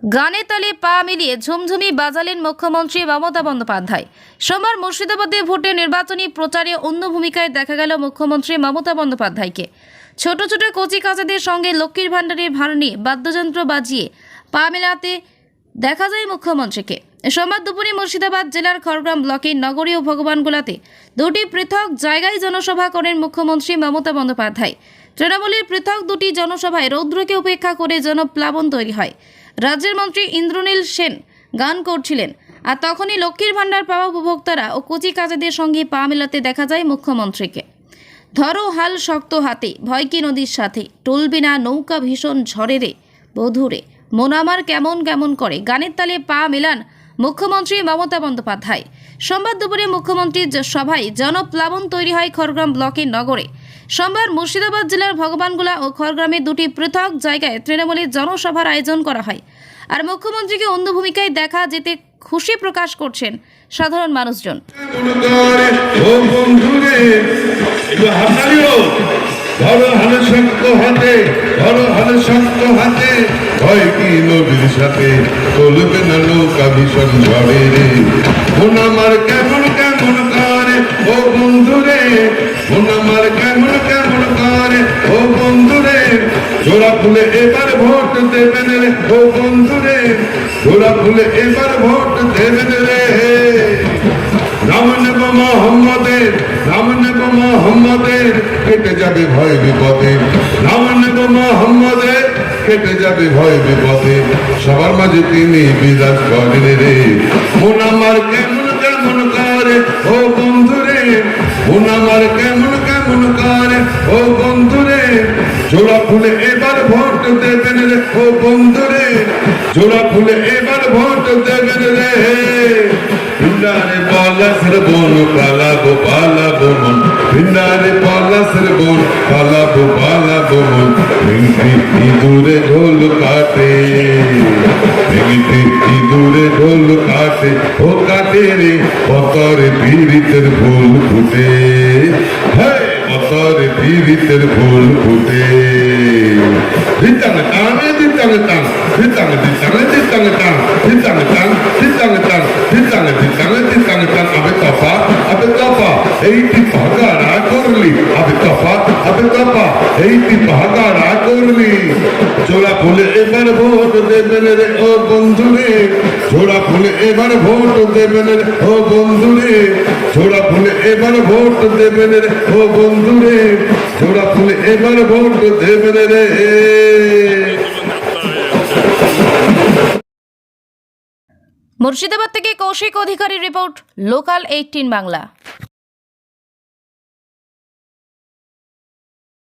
গানে তালে পা মিলিয়ে ঝুমঝুমি বাজালেন মুখ্যমন্ত্রী মমতা বন্দ্যোপাধ্যায়। সোমবার মুর্শিদাবাদে ভোটে নির্বাচনী প্রচারে অন্য ভূমিকায় দেখা গেল মুখ্যমন্ত্রী মমতা বন্দ্যোপাধ্যায়কে। ছোট ছোট কচি কাচাদের সঙ্গে লক্ষ্মীর ভাণ্ডারের ভার নিয়ে বাদ্যযন্ত্র বাজিয়ে পা মেলাতে দেখা যায় মুখ্যমন্ত্রীকে। সোমবার দুপুরে মুর্শিদাবাদ জেলার খড়গ্রাম ব্লকের নগরী ও ভগবানগোলাতে দুটি পৃথক জায়গায় জনসভা করেন মুখ্যমন্ত্রী মমতা বন্দ্যোপাধ্যায়। তৃণমূলের পৃথক দুটি জনসভায় রৌদ্রকে উপেক্ষা করে জনপ্লাবন তৈরি হয়। রাজ্যের মন্ত্রী ইন্দ্রনীল সেন গান করছিলেন, আর তখনই লক্ষ্মীর ভাণ্ডার পাওয়া উপভোক্তারা ও কচি কাচাদের সঙ্গে পা মেলাতে দেখা যায় মুখ্যমন্ত্রীকে। ধরো হাল শক্ত হাতে, ভয় কি নদীর সাথে, টলবি না নৌকা ভীষণ ঝড়ে রে বধুরে, মন আমার কেমন কেমন করে গানের তালে পা মেলান মুখ্যমন্ত্রী মমতা বন্দ্যোপাধ্যায়। সোমবার দুপুরে মুখ্যমন্ত্রীর সভায় জনপ্লাবন তৈরি হয় খড়গ্রাম ব্লকের নগরে। সোমবার মুর্শিদাবাদ জেলার ভগবানগোলা ও খড়গ্রামে দুটি পৃথক জায়গায় তৃণমূলের জনসভার আয়োজন করা হয়। আর মুখ্যমন্ত্রীকে অন্য ভূমিকায় দেখা যেতে খুশি প্রকাশ করছেন সাধারণ মানুষজন। ধরো হালে শক্ত হাতে, ধরো হালে শক্ত হাতে, ভয় কি নদীর সাথে, চলবে না নৌকা ভীষণ ঝড়ে রে, মন আমার কেমন কেমন করে ও বন্ধুরে, মন আমার কেমন কেমন করে ও বন্ধুরে, জোড়া ফুলে এবার ভোট দেবেন রে ও বন্ধুরে, জোড়া ফুলে এবার ভোট দেবেন রে। নাম নেব মোহাম্মদের, নাম নেব মোহাম্মদের, কেটে যাবে ভয় বিপদে, নাম নেব মোহাম্মদের, কেটে যাবে ভয় বিপদে, সবার মাঝে তিনি বিরাজ করেন রে, মন আমার কেমন কেমন করে ও বন্ধুরে, মন আমার কেমন কেমন করে ও বন্ধুরে, জোড়া ফুলে এবার ভোট দেবেন রে ও বন্ধুরে, জোড়া ফুলে এবার ভোট দেবেন রে। ভিন্নারে পলাশের বন পালাবো পালাবো মন, ভিন্নারে পলাশের বন পালাবো পালাবো মন, ভেঙে ইঁদুরে ঢোল কাটে, ভেঙে ইঁদুরে ঢোল কাটে ও কাটে রে, পতরে পীড়িতের ফুল ফুটে, হ্যাঁ পতরে পীড়িতের ফুল ফুটে। দিতাঙ্গে টানে দিতাঙ্গে টান, দিতাঙ্গে দিতাঙ্গে দিতাঙ্গে টান, দিতাঙ্গে টান দিতাঙ্গে টান, দিতাঙ্গে দিতাঙ্গে দিতাঙ্গে টান, আবে তপা এইটি ভাগাড়া করলি, আবে তপা এইটি ভাগাড়া করলি, জোড়া ফুলে এবার ভোট দেবেন রে ও বন্ধুরে, জোড়া ফুলে এবার ভোট দেবেন রে ও বন্ধুরে, জোড়া ফুলে এবার ভোট দেবেন রে ও বন্ধুরে, জোড়া ফুলে এবার ভোট দেবেন রে। মুর্শিদাবাদ থেকে কৌশিক অধিকারীর রিপোর্ট, লোকাল 18 বাংলা।